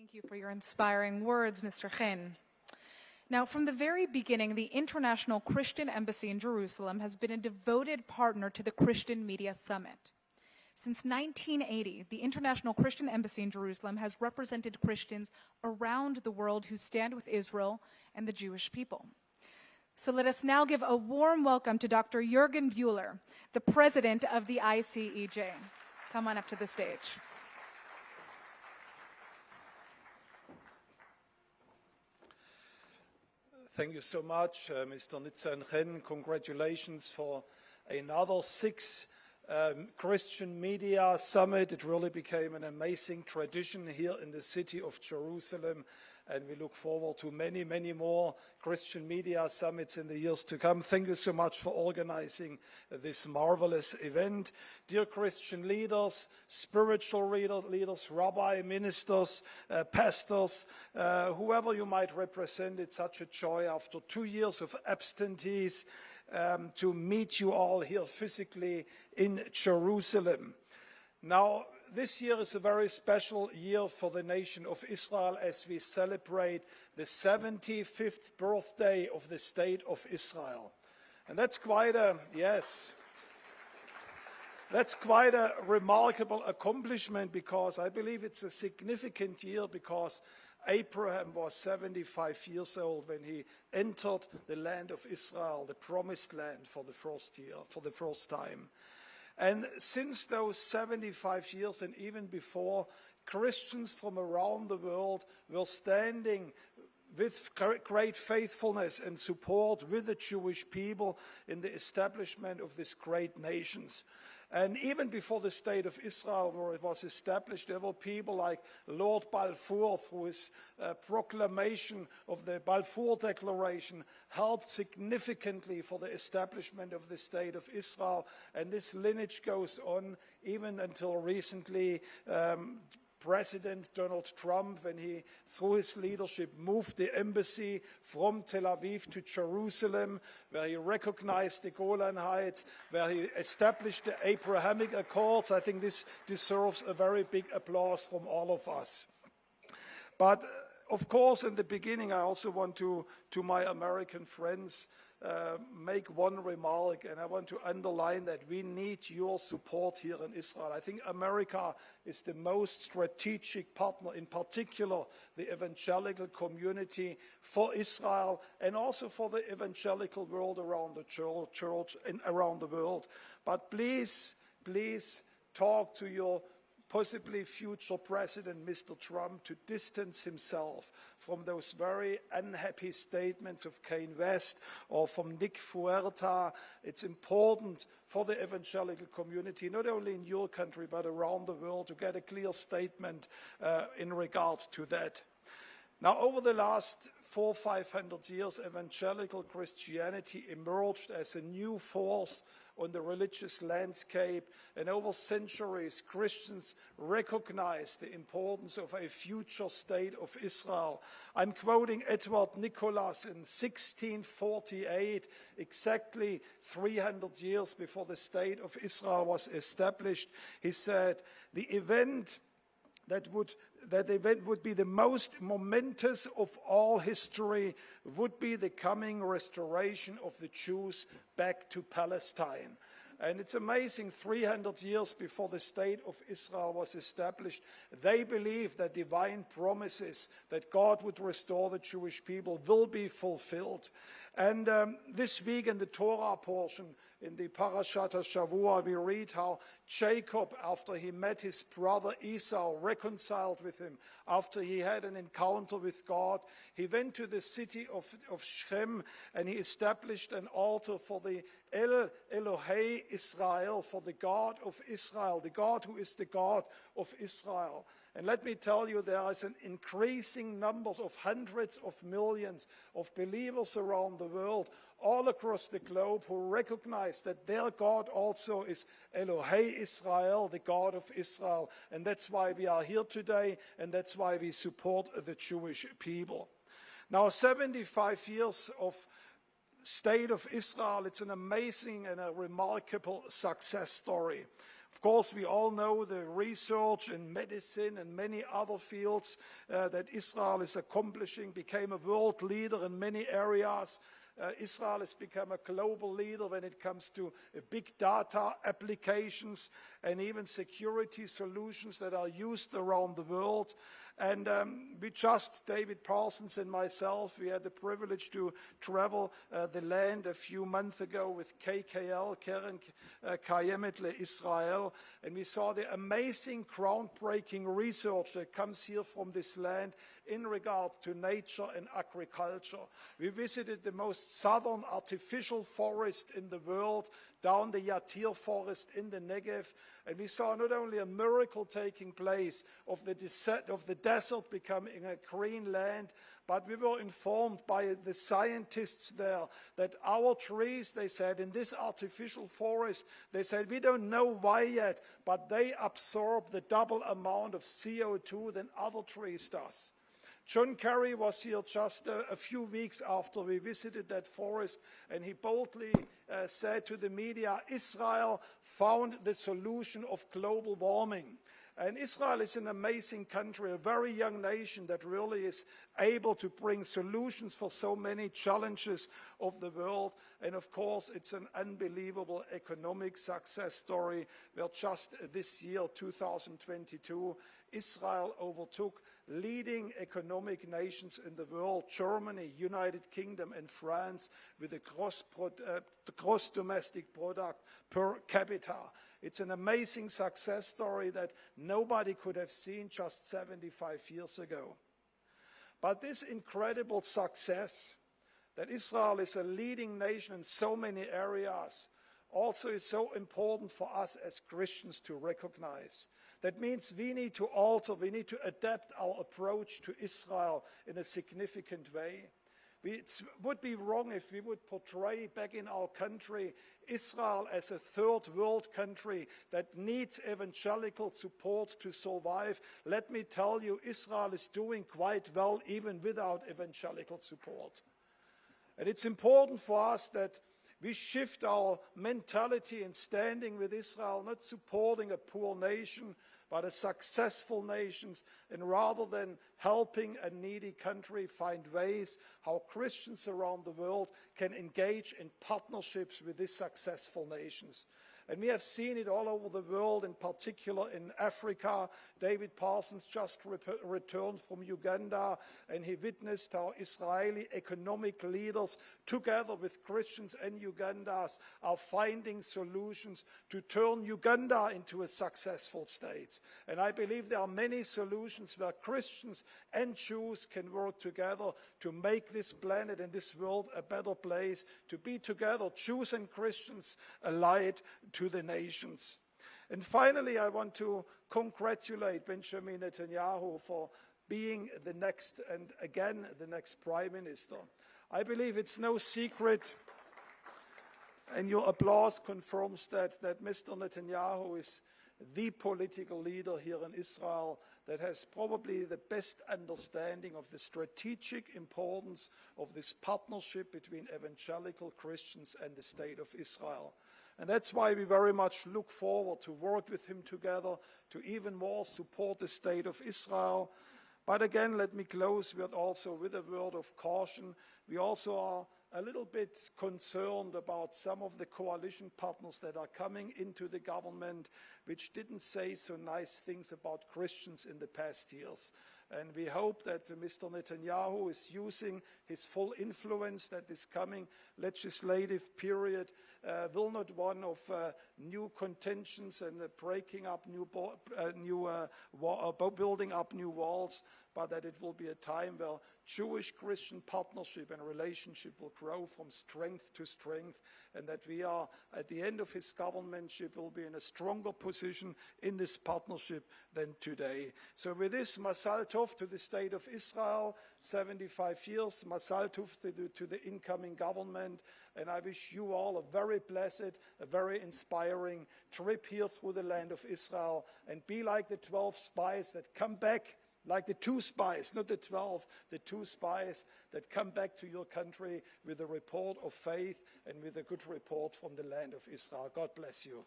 Thank you for your inspiring words, Mr. Chen. Now, from the very beginning, the International Christian Embassy in Jerusalem has been a devoted partner to the Christian Media Summit. Since 1980, the International Christian Embassy in Jerusalem has represented Christians around the world who stand with Israel and the Jewish people. So let us now give a warm welcome to Dr. Juergen Buehler, the president of the ICEJ. Come on up to the stage. Thank you so much, Mr. Chen. Congratulations for another 6 Christian Media Summit. It really became an amazing tradition here in the city of Jerusalem, and we look forward to many, many more Christian Media Summits in the years to come. Thank you so much for organizing this marvelous event. Dear Christian leaders, spiritual leaders, rabbi, ministers, pastors, whoever you might represent, it's such a joy after 2 years of absentees to meet you all here physically in Jerusalem. Now, this year is a very special year for the nation of Israel as we celebrate the 75th birthday of the State of Israel. And that's quite a remarkable accomplishment, because I believe it's a significant year, because Abraham was 75 years old when he entered the land of Israel, the promised land, for the first time. And since those 75 years and even before, Christians from around the world were standing with great faithfulness and support with the Jewish people in the establishment of these great nations. And even before the State of Israel, where it was established, there were people like Lord Balfour, through his proclamation of the Balfour Declaration, helped significantly for the establishment of the State of Israel. And this lineage goes on even until recently. President Donald Trump, when he, through his leadership, moved the embassy from Tel Aviv to Jerusalem, where he recognized the Golan Heights, where he established the Abrahamic Accords. I think this deserves a very big applause from all of us. But, of course, in the beginning, I also want to my American friends, make one remark, and I want to underline that we need your support here in Israel. I think America is the most strategic partner, in particular the evangelical community, for Israel and also for the evangelical world around the church and around the world. But please talk to your possibly future president, Mr. Trump, to distance himself from those very unhappy statements of Kanye West or from Nick Fuerta. It's important for the evangelical community, not only in your country, but around the world, to get a clear statement in regards to that. Now, over the last 400-500 years, evangelical Christianity emerged as a new force on the religious landscape, and over centuries, Christians recognized the importance of a future state of Israel. I'm quoting Edward Nicholas in 1648, exactly 300 years before the state of Israel was established. He said, the event would be the most momentous of all history would be the coming restoration of the Jews back to Palestine. And it's amazing, 300 years before the State of Israel was established, they believed that divine promises that God would restore the Jewish people will be fulfilled. And this week in the Torah portion, in the Parashat HaShavua, we read how Jacob, after he met his brother Esau, reconciled with him, after he had an encounter with God, he went to the city of Shechem, and he established an altar for the Elohei Israel, for the God of Israel, the God who is the God of Israel. And let me tell you, there is an increasing number of hundreds of millions of believers around the world, all across the globe, who recognize that their God also is Elohei Israel, the God of Israel. And that's why we are here today, and that's why we support the Jewish people. Now, 75 years of State of Israel, it's an amazing and a remarkable success story. Of course, we all know the research in medicine and many other fields that Israel is accomplishing, became a world leader in many areas. Israel has become a global leader when it comes to big data applications and even security solutions that are used around the world. And we just, David Parsons and myself, we had the privilege to travel the land a few months ago with KKL, Keren Kayemet LeIsrael, and we saw the amazing groundbreaking research that comes here from this land in regard to nature and agriculture. We visited the most southern artificial forest in the world, down the Yatir forest in the Negev, and we saw not only a miracle taking place of the desert becoming a green land, but we were informed by the scientists there that our trees, they said, in this artificial forest, they said, we don't know why yet, but they absorb the double amount of CO2 than other trees does. John Kerry was here just a few weeks after we visited that forest, and he boldly said to the media, Israel found the solution of global warming. And Israel is an amazing country, a very young nation that really is able to bring solutions for so many challenges of the world. And of course, it's an unbelievable economic success story where just this year, 2022, Israel overtook leading economic nations in the world, Germany, United Kingdom, and France, with a gross domestic product per capita. It's an amazing success story that nobody could have seen just 75 years ago. But this incredible success, that Israel is a leading nation in so many areas, also is so important for us as Christians to recognize. That means we need to alter, we need to adapt our approach to Israel in a significant way. It would be wrong if we would portray back in our country Israel as a third world country that needs evangelical support to survive. Let me tell you, Israel is doing quite well even without evangelical support. And it's important for us that we shift our mentality in standing with Israel, not supporting a poor nation, but a successful nation, and rather than helping a needy country find ways how Christians around the world can engage in partnerships with these successful nations. And we have seen it all over the world, in particular in Africa. David Parsons just returned from Uganda, and he witnessed how Israeli economic leaders, together with Christians and Ugandans, are finding solutions to turn Uganda into a successful state. And I believe there are many solutions where Christians and Jews can work together to make this planet and this world a better place, to be together, Jews and Christians, a light to the nations. And finally, I want to congratulate Benjamin Netanyahu for being the next, and again, the next Prime Minister. I believe it's no secret, and your applause confirms that Mr. Netanyahu is the political leader here in Israel that has probably the best understanding of the strategic importance of this partnership between evangelical Christians and the State of Israel. And that's why we very much look forward to work with him together, to even more support the State of Israel. But again, let me close with a word of caution. We also are a little bit concerned about some of the coalition partners that are coming into the government, which didn't say so nice things about Christians in the past years. And we hope that Mr. Netanyahu is using his full influence, that this coming legislative period will not one of new contentions and breaking up building up new walls, but that it will be a time where Jewish-Christian partnership and relationship will grow from strength to strength, and that we are, at the end of his governmentship, will be in a stronger position in this partnership than today. So with this, Mazal Tov to the State of Israel, 75 years, Mazal Tov to the incoming government, and I wish you all a very blessed, a very inspiring trip here through the land of Israel, and be like the 12 spies that come back, like the 2 spies, not the 12, the 2 spies that come back to your country with a report of faith and with a good report from the land of Israel. God bless you.